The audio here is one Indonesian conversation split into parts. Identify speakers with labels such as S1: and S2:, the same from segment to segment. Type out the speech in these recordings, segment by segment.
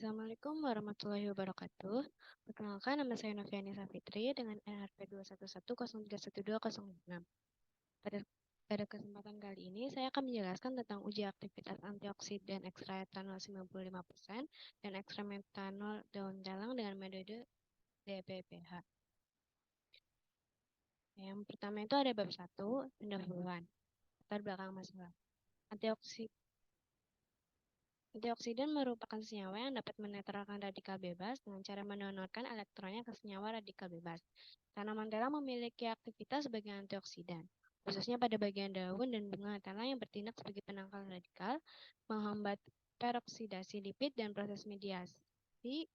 S1: Assalamualaikum warahmatullahi wabarakatuh. Perkenalkan, nama saya Noviani Safitri dengan NRP 211031206. Pada pada kesempatan kali ini, saya akan menjelaskan tentang uji aktivitas antioksidan ekstraetanol 95% dan ekstrametanol daun dalang dengan metode DPPH. Yang pertama itu ada bab 1, pendahuluan, latar belakang masalah. Antioksidan merupakan senyawa yang dapat menetralkan radikal bebas dengan cara mendonorkan elektronnya ke senyawa radikal bebas. Tanaman telang memiliki aktivitas sebagai antioksidan, khususnya pada bagian daun dan bunga telang yang bertindak sebagai penangkal radikal, menghambat peroksidasi lipid dan proses mediasi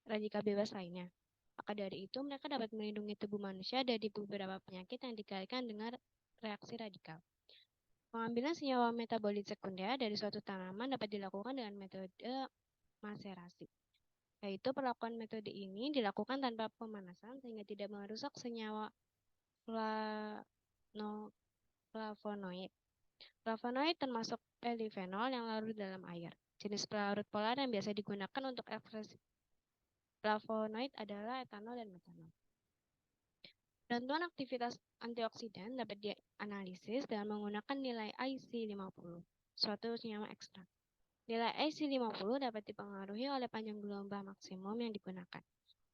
S1: radikal bebas lainnya. Maka dari itu, mereka dapat melindungi tubuh manusia dari beberapa penyakit yang dikaitkan dengan reaksi radikal. Pengambilan senyawa metabolit sekunder dari suatu tanaman dapat dilakukan dengan metode maserasi, yaitu perlakuan metode ini dilakukan tanpa pemanasan sehingga tidak merusak senyawa flavonoid. Flavonoid termasuk polyphenol yang larut dalam air. Jenis pelarut polar yang biasa digunakan untuk ekspresi flavonoid adalah etanol dan metanol. Bantuan aktivitas antioksidan dapat dianalisis dengan menggunakan nilai IC50, suatu senyawa ekstrak. Nilai IC50 dapat dipengaruhi oleh panjang gelombang maksimum yang digunakan,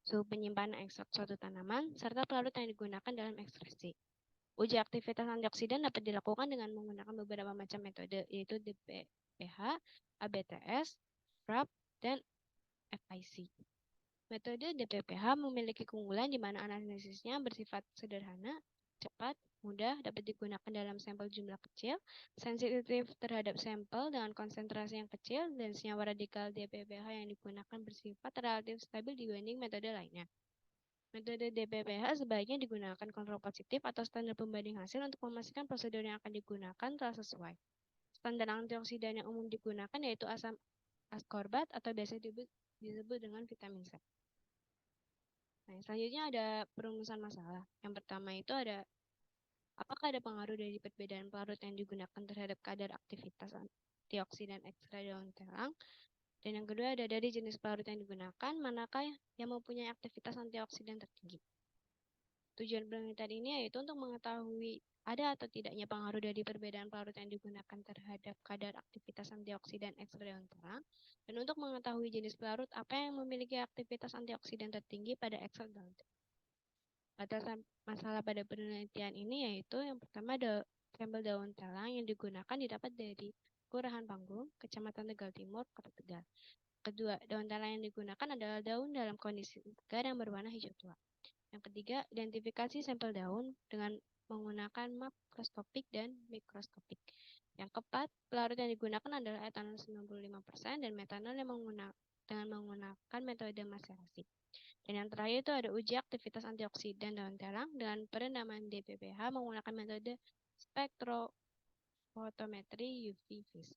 S1: suhu penyimpanan ekstrak suatu tanaman, serta pelarut yang digunakan dalam ekspresi. Uji aktivitas antioksidan dapat dilakukan dengan menggunakan beberapa macam metode, yaitu DPPH, ABTS, FRAP, dan FIC. Metode DPPH memiliki keunggulan di mana analisisnya bersifat sederhana, cepat, mudah, dapat digunakan dalam sampel jumlah kecil, sensitif terhadap sampel dengan konsentrasi yang kecil, dan senyawa radikal DPPH yang digunakan bersifat relatif stabil dibanding metode lainnya. Metode DPPH sebaiknya digunakan kontrol positif atau standar pembanding hasil untuk memastikan prosedur yang akan digunakan telah sesuai. Standar antioksidan yang umum digunakan yaitu asam askorbat atau biasa disebut dengan vitamin C. Nah, selanjutnya ada perumusan masalah. Yang pertama itu ada, apakah ada pengaruh dari perbedaan pelarut yang digunakan terhadap kadar aktivitas antioksidan ekstra daun telang? Dan yang kedua ada dari jenis pelarut yang digunakan, manakah yang mempunyai aktivitas antioksidan tertinggi? Tujuan penelitian ini yaitu untuk mengetahui ada atau tidaknya pengaruh dari perbedaan pelarut yang digunakan terhadap kadar aktivitas antioksidan ekstra daun telang, dan untuk mengetahui jenis pelarut apa yang memiliki aktivitas antioksidan tertinggi pada ekstrak daun telang. Batasan masalah pada penelitian ini yaitu yang pertama ada sampel daun telang yang digunakan didapat dari Kelurahan Panggung, Kecamatan Tegal Timur, Kota Tegal. Kedua, daun telang yang digunakan adalah daun dalam kondisi segar yang berwarna hijau tua. Yang ketiga, identifikasi sampel daun dengan menggunakan makroskopik dan mikroskopik. Yang keempat, pelarut yang digunakan adalah etanol 95% dan metanol yang dengan menggunakan metode maserasi. Dan yang terakhir itu ada uji aktivitas antioksidan daun telang dengan perendaman DPPH menggunakan metode spektrofotometri UV vis.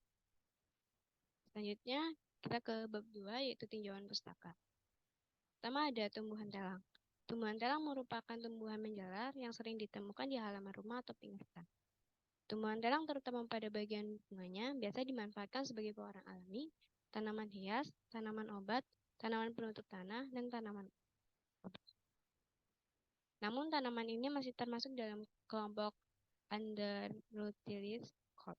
S1: Selanjutnya, kita ke bab 2 yaitu tinjauan pustaka. Pertama ada tumbuhan telang. Tumbuhan telang merupakan tumbuhan menjalar yang sering ditemukan di halaman rumah atau pinggir hutan. Tumbuhan telang terutama pada bagian bunganya biasa dimanfaatkan sebagai pewarna alami, tanaman hias, tanaman obat, tanaman penutup tanah, dan tanaman obat. Namun tanaman ini masih termasuk dalam kelompok Underutilis corps.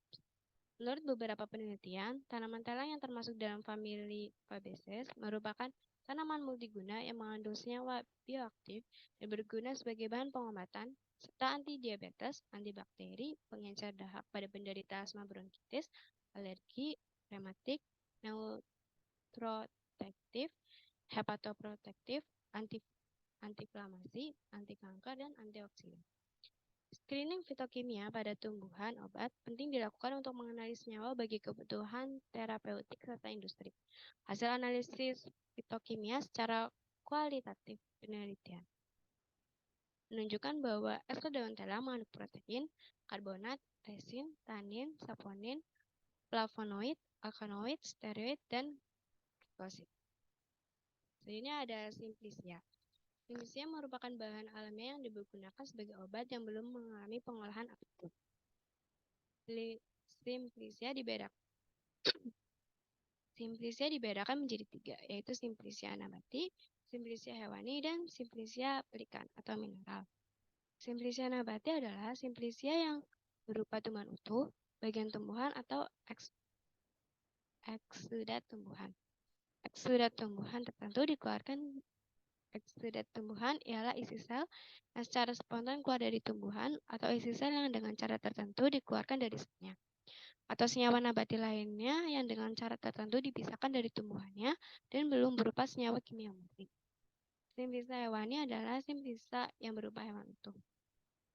S1: Menurut beberapa penelitian, tanaman telang yang termasuk dalam famili Fabaceae merupakan tanaman multiguna yang mengandung senyawa bioaktif dan berguna sebagai bahan pengobatan serta anti-diabetes, antibakteri, pengencer dahak pada penderita asma bronkitis, alergi, rematik, neuroprotektif, hepatoprotektif, anti-inflamasi, anti-kanker, dan antioksidan. Screening fitokimia pada tumbuhan obat penting dilakukan untuk mengenali senyawa bagi kebutuhan terapeutik serta industri. Hasil analisis fitokimia secara kualitatif penelitian menunjukkan bahwa ekstrak daun telang mengandung protein, karbonat, resin, tanin, saponin, flavonoid, alkaloid, steroid, dan glikosid. Selanjutnya ada simplicia. Simplicia merupakan bahan alamiah yang digunakan sebagai obat yang belum mengalami pengolahan apapun. Simplicia Simplicia dibedakan menjadi 3, yaitu Simplicia nabati, Simplicia hewani, dan Simplicia pelikan atau mineral. Simplicia nabati adalah Simplicia yang berupa tumbuhan utuh, bagian tumbuhan, atau eksudat tumbuhan. Eksudat tumbuhan tertentu dikeluarkan. Eksudat tumbuhan ialah isi sel yang secara spontan keluar dari tumbuhan atau isi sel yang dengan cara tertentu dikeluarkan dari selnya. Atau senyawa nabati lainnya yang dengan cara tertentu dipisahkan dari tumbuhannya dan belum berupa senyawa kimia murni. Simplisa hewani adalah simplisa yang berupa hewan utuh.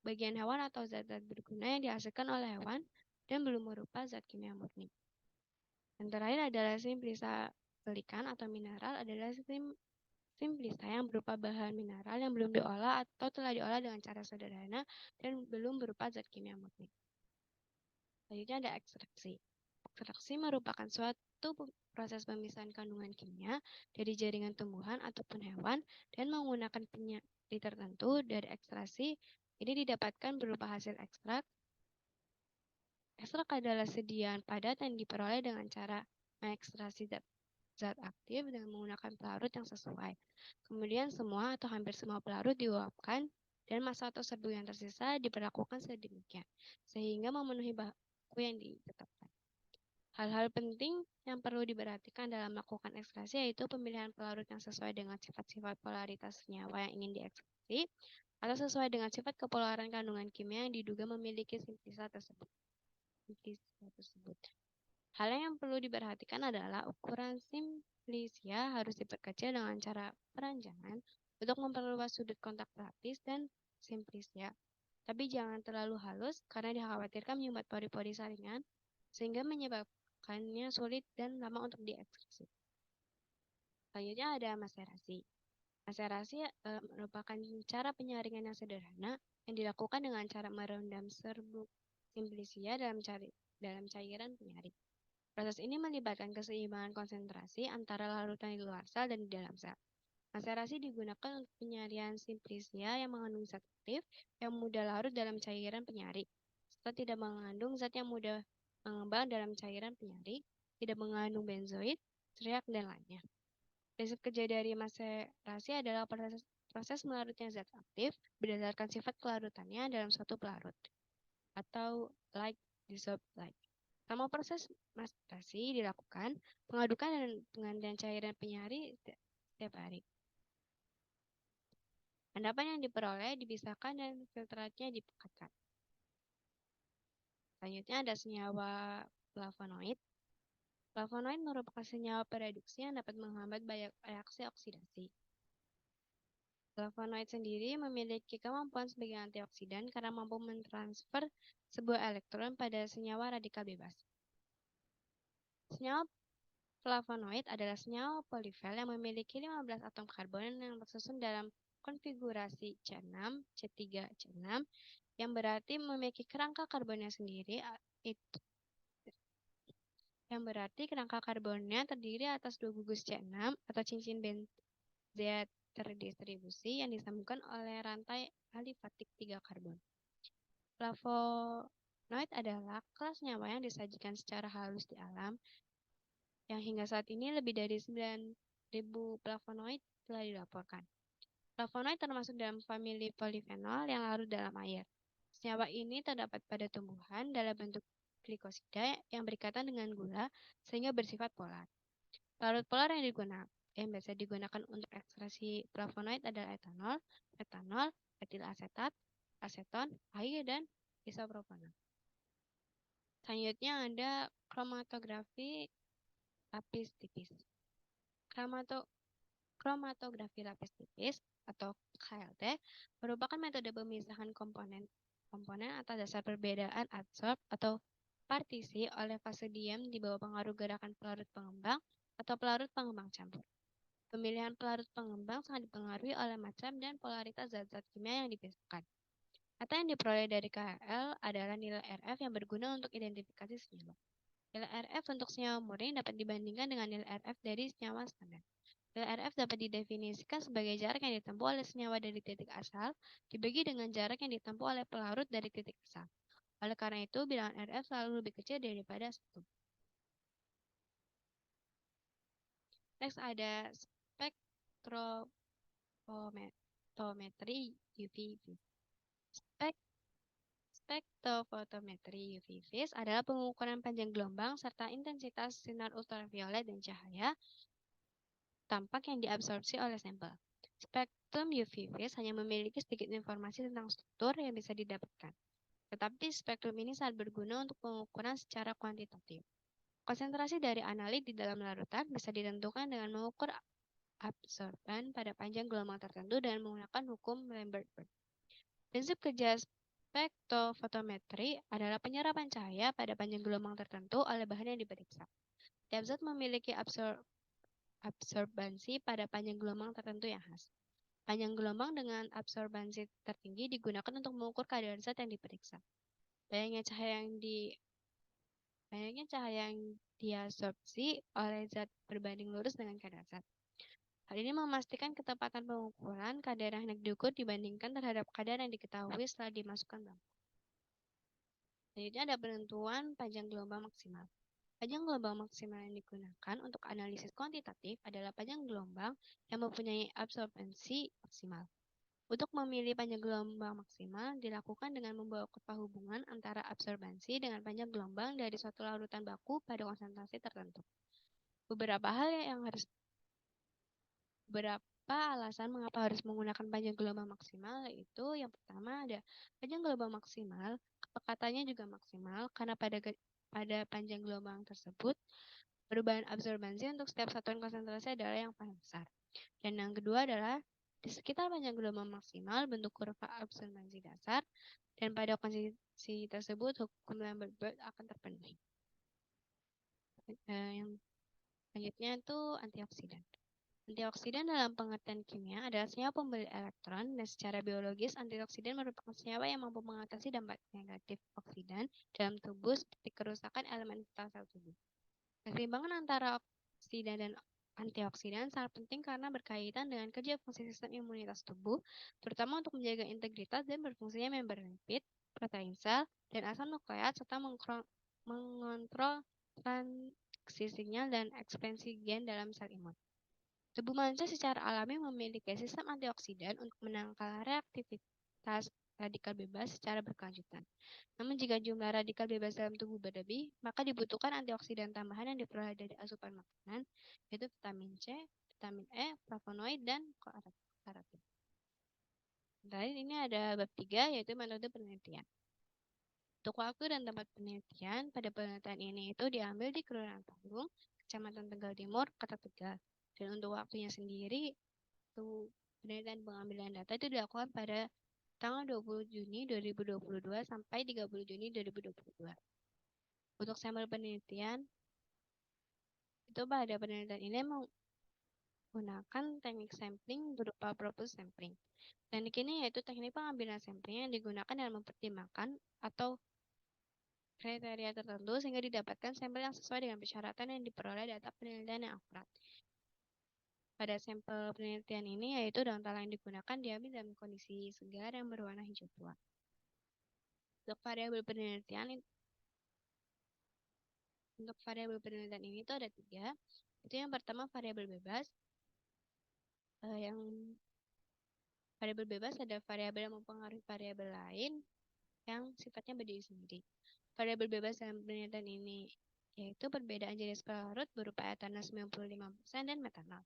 S1: Bagian hewan atau zat-zat berguna yang dihasilkan oleh hewan dan belum berupa zat kimia murni. Yang terakhir adalah simplisa pelikan atau mineral adalah simplisa yang berupa bahan mineral yang belum diolah atau telah diolah dengan cara sederhana dan belum berupa zat kimia murni. Selanjutnya ada ekstraksi. Ekstraksi merupakan suatu proses pemisahan kandungan kimia dari jaringan tumbuhan ataupun hewan dan menggunakan penyakit tertentu. Dari ekstraksi ini didapatkan berupa hasil ekstrak. Ekstrak adalah sediaan padat yang diperoleh dengan cara mengekstraksi zat aktif dengan menggunakan pelarut yang sesuai. Kemudian semua atau hampir semua pelarut diuapkan dan massa atau serbu yang tersisa diperlakukan sedemikian sehingga memenuhi baku yang ditetapkan. Hal-hal penting yang perlu diperhatikan dalam melakukan ekstraksi yaitu pemilihan pelarut yang sesuai dengan sifat-sifat polaritas senyawa yang ingin diekstraksi atau sesuai dengan sifat kepolaran kandungan kimia yang diduga memiliki simplisa tersebut. Hal yang perlu diperhatikan adalah ukuran simplicia harus diperkecil dengan cara peranjangan untuk memperluas sudut kontak lapis dan simplicia. Tapi jangan terlalu halus karena dikhawatirkan menyumbat pori-pori saringan sehingga menyebabkannya sulit dan lama untuk diekstraksi. Selanjutnya ada maserasi. Maserasi merupakan cara penyaringan yang sederhana yang dilakukan dengan cara merendam serbuk simplicia dalam cairan penyaring. Proses ini melibatkan keseimbangan konsentrasi antara larutan di luar sel dan di dalam sel. Maserasi digunakan untuk penyaringan simplicia yang mengandung zat aktif yang mudah larut dalam cairan penyaring, serta tidak mengandung zat yang mudah mengembang dalam cairan penyaring, tidak mengandung benzoid, teriak, dan lainnya. Prinsip kerja dari maserasi adalah proses melarutnya zat aktif berdasarkan sifat kelarutannya dalam suatu pelarut, atau like dissolved like. Selama proses maserasi dilakukan, pengadukan dan penggantian cairan penyaring setiap hari. Endapan yang diperoleh dipisahkan dan filtratnya dipekatkan. Selanjutnya ada senyawa flavonoid. Flavonoid merupakan senyawa pereduksi yang dapat menghambat banyak reaksi oksidasi. Flavonoid sendiri memiliki kemampuan sebagai antioksidan karena mampu mentransfer sebuah elektron pada senyawa radikal bebas. Senyawa flavonoid adalah senyawa polifel yang memiliki 15 atom karbon yang tersusun dalam konfigurasi C6, C3, C6 yang berarti memiliki kerangka karbonnya sendiri kerangka karbonnya terdiri atas 2 gugus C6 atau cincin benzea terdistribusi yang disambungkan oleh rantai alifatik 3 karbon. Flavonoid adalah kelas senyawa yang disajikan secara halus di alam yang hingga saat ini lebih dari 9.000 flavonoid telah dilaporkan. Flavonoid termasuk dalam famili polifenol yang larut dalam air. Senyawa ini terdapat pada tumbuhan dalam bentuk glikosida yang berikatan dengan gula sehingga bersifat polar. Larut polar yang biasa digunakan untuk ekstraksi flavonoid adalah etanol, metanol, etil asetat, aseton, air, dan isopropanol. Selanjutnya ada kromatografi lapis tipis. Kromatografi lapis tipis atau KLT merupakan metode pemisahan komponen atas dasar perbedaan adsorb atau partisi oleh fase diam di bawah pengaruh gerakan pelarut pengembang atau pelarut pengembang campur. Pemilihan pelarut pengembang sangat dipengaruhi oleh macam dan polaritas zat-zat kimia yang dipisahkan. Data yang diperoleh dari KL adalah nilai RF yang berguna untuk identifikasi senyawa. Nilai RF untuk senyawa murni dapat dibandingkan dengan nilai RF dari senyawa standar. Nilai RF dapat didefinisikan sebagai jarak yang ditempuh oleh senyawa dari titik asal dibagi dengan jarak yang ditempuh oleh pelarut dari titik asal. Oleh karena itu, bilangan RF selalu lebih kecil daripada 1. Next ada spektrofotometri UV. Spektrofotometri UV phase adalah pengukuran panjang gelombang serta intensitas sinar ultraviolet dan cahaya tampak yang diabsorpsi oleh sampel. Spektrum UV phase hanya memiliki sedikit informasi tentang struktur yang bisa didapatkan. Tetapi spektrum ini sangat berguna untuk pengukuran secara kuantitatif. Konsentrasi dari analit di dalam larutan bisa ditentukan dengan mengukur absorban pada panjang gelombang tertentu dan menggunakan hukum Lambert-Earth. Prinsip kerja spektrofotometri adalah penyerapan cahaya pada panjang gelombang tertentu oleh bahan yang diperiksa. Tiap zat memiliki absorbansi pada panjang gelombang tertentu yang khas. Panjang gelombang dengan absorbansi tertinggi digunakan untuk mengukur kadar zat yang diperiksa. Banyaknya cahaya yang diabsorpsi oleh zat berbanding lurus dengan kadar zat. Hal ini memastikan ketepatan pengukuran kadar yang hendak diukur dibandingkan terhadap kadar yang diketahui setelah dimasukkan bangku. Selanjutnya ada penentuan panjang gelombang maksimal. Panjang gelombang maksimal yang digunakan untuk analisis kuantitatif adalah panjang gelombang yang mempunyai absorbensi maksimal. Untuk memilih panjang gelombang maksimal dilakukan dengan membawa kurva hubungan antara absorbansi dengan panjang gelombang dari suatu larutan baku pada konsentrasi tertentu. Beberapa alasan mengapa harus menggunakan panjang gelombang maksimal, yaitu yang pertama ada panjang gelombang maksimal, kepekatannya juga maksimal karena pada panjang gelombang tersebut perubahan absorbansi untuk setiap satuan konsentrasi adalah yang paling besar. Dan yang kedua adalah di sekitar panjang gelombang maksimal bentuk kurva absorbansi dasar dan pada kondisi tersebut hukum Lambert-Earth akan terpenuhi. Yang selanjutnya itu antioksidan. Antioksidan dalam pengertian kimia adalah senyawa pemberi elektron dan secara biologis antioksidan merupakan senyawa yang mampu mengatasi dampak negatif oksidan dalam tubuh seperti kerusakan elemen vital sel tubuh. Keseimbangan antara oksidan dan antioksidan sangat penting karena berkaitan dengan kerja fungsi sistem imunitas tubuh, terutama untuk menjaga integritas dan berfungsinya member lipid, protein sel, dan asam nukleat serta mengontrol transaksi sinyal dan ekspansi gen dalam sel imun. Tubuh manusia secara alami memiliki sistem antioksidan untuk menangkal reaktivitas radikal bebas secara berkelanjutan. Namun jika jumlah radikal bebas dalam tubuh berlebih, maka dibutuhkan antioksidan tambahan yang diperoleh dari asupan makanan, yaitu vitamin C, vitamin E, flavonoid, dan karotin. Dan ini ada bab 3, yaitu metode penelitian. Untuk waktu dan tempat penelitian, pada penelitian ini itu diambil di Kelurahan Panggung, Kecamatan Tegal Timur, Kota Tegal. Dan untuk waktunya sendiri, penelitian pengambilan data itu dilakukan pada tanggal 20 Juni 2022 sampai 30 Juni 2022. Untuk sampel penelitian, itu pada penelitian ini menggunakan teknik sampling berupa propulse sampling. Teknik ini yaitu teknik pengambilan sampling yang digunakan dalam mempertimbangkan atau kriteria tertentu sehingga didapatkan sampel yang sesuai dengan persyaratan yang diperoleh data penelitian yang akurat. Pada sampel penelitian ini yaitu daun talang yang digunakan diambil dalam kondisi segar yang berwarna hijau tua. Untuk variabel penelitian ini itu ada 3. Itu yang pertama variabel bebas. Yang variabel bebas ada variabel yang mempengaruhi variabel lain yang sifatnya berdiri sendiri. Variabel bebas dalam penelitian ini yaitu perbedaan jenis pelarut berupa etanol 95% dan metanol.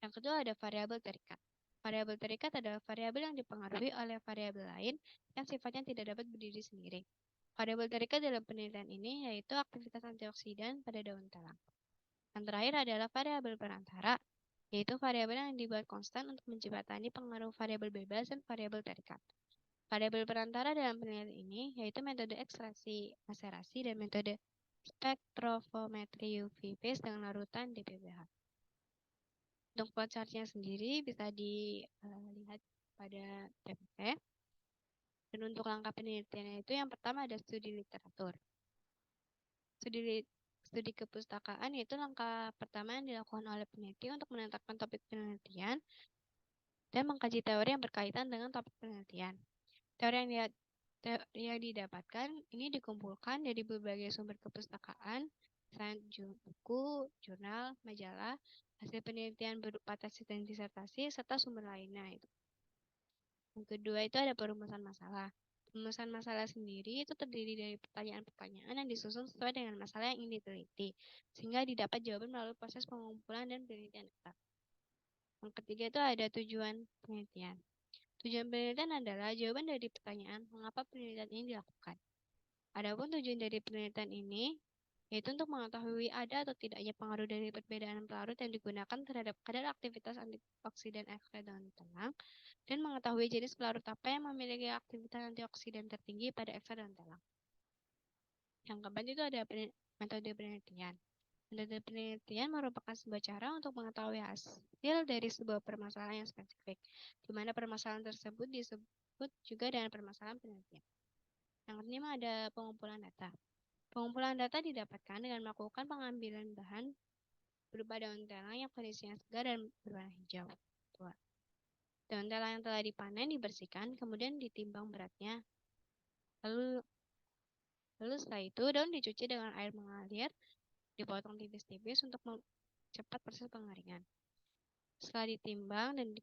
S1: Yang kedua ada variabel terikat. Variabel terikat adalah variabel yang dipengaruhi oleh variabel lain yang sifatnya tidak dapat berdiri sendiri. Variabel terikat dalam penelitian ini yaitu aktivitas antioksidan pada daun talang. Yang terakhir adalah variabel perantara, yaitu variabel yang dibuat konstan untuk menjembatani pengaruh variabel bebas dan variabel terikat. Variabel perantara dalam penelitian ini yaitu metode ekstraksi maserasi dan metode spektrofometri UV phase dengan larutan DPPH. Untuk flowchartnya sendiri bisa dilihat pada PPT. Dan untuk langkah penelitiannya itu yang pertama ada studi literatur. Studi kepustakaan yaitu langkah pertama yang dilakukan oleh peneliti untuk menetapkan topik penelitian dan mengkaji teori yang berkaitan dengan topik penelitian. Teori yang didapatkan ini dikumpulkan dari berbagai sumber kepustakaan, misalnya buku, jurnal, majalah, hasil penelitian berupa tesis dan disertasi, serta sumber lainnya. Yang kedua itu ada perumusan masalah. Perumusan masalah sendiri itu terdiri dari pertanyaan-pertanyaan yang disusun sesuai dengan masalah yang ingin diteliti, sehingga didapat jawaban melalui proses pengumpulan dan penelitian data. Yang ketiga itu ada tujuan penelitian. Tujuan penelitian adalah jawaban dari pertanyaan mengapa penelitian ini dilakukan. Adapun tujuan dari penelitian ini yaitu untuk mengetahui ada atau tidaknya pengaruh dari perbedaan pelarut yang digunakan terhadap kadar aktivitas antioksidan ekstrak daun telang dan mengetahui jenis pelarut apa yang memiliki aktivitas antioksidan tertinggi pada ekstrak daun telang. Yang keempat itu ada metode penelitian. Metode penelitian merupakan sebuah cara untuk mengetahui hasil dari sebuah permasalahan yang spesifik, di mana permasalahan tersebut disebut juga dengan permasalahan penelitian. Yang kelima ada pengumpulan data. Pengumpulan data didapatkan dengan melakukan pengambilan bahan berupa daun telang yang kondisinya segar dan berwarna hijau. Daun telang yang telah dipanen dibersihkan, kemudian ditimbang beratnya. Lalu setelah itu daun dicuci dengan air mengalir, dipotong tipis-tipis untuk mempercepat proses pengeringan. Setelah ditimbang dan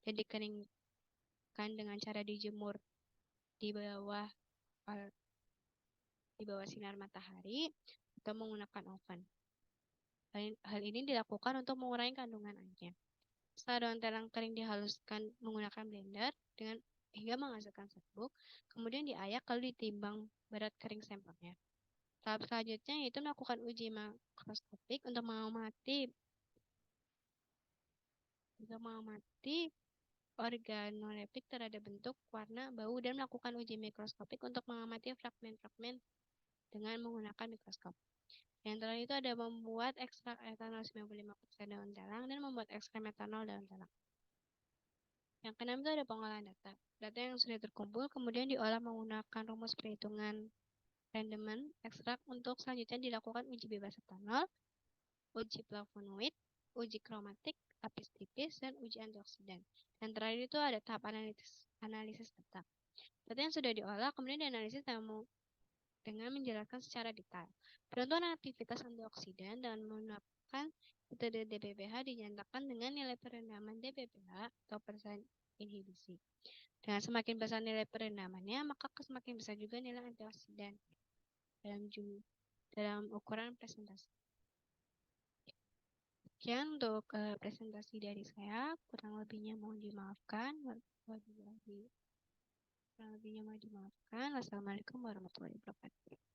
S1: dikeringkan dengan cara dijemur di bawah sinar matahari atau menggunakan oven. Hal ini dilakukan untuk mengurangi kandungan airnya. Setelah daun telang kering dihaluskan menggunakan blender hingga menghasilkan serbuk, kemudian diayak lalu ditimbang berat kering sampelnya. Tahap selanjutnya yaitu melakukan uji makroskopik untuk mengamati organoleptik terhadap bentuk, warna, bau, dan melakukan uji mikroskopik untuk mengamati fragmen-fragmen dengan menggunakan mikroskop. Yang terakhir itu ada membuat ekstrak etanol 95% daun telang dan membuat ekstrak metanol daun telang. Yang keenam itu ada pengolahan data. Data yang sudah terkumpul kemudian diolah menggunakan rumus perhitungan randoman ekstrak untuk selanjutnya dilakukan uji bebas etanol, uji flavonoid, uji kromatik, lapis tipis, dan uji antioksidan. Dan terakhir itu ada tahap analisis data. Data yang sudah diolah kemudian dianalisis dengan menjelaskan secara detail. Penentuan aktivitas antioksidan dan menggunakan metode DBPH dinyatakan dengan nilai perendaman DBPH atau persen inhibisi. Dengan semakin besar nilai perendamannya, maka semakin besar juga nilai antioksidan dalam ukuran presentasi. Sekian untuk presentasi dari saya, kurang lebihnya mohon dimaafkan. Wassalamualaikum warahmatullahi wabarakatuh.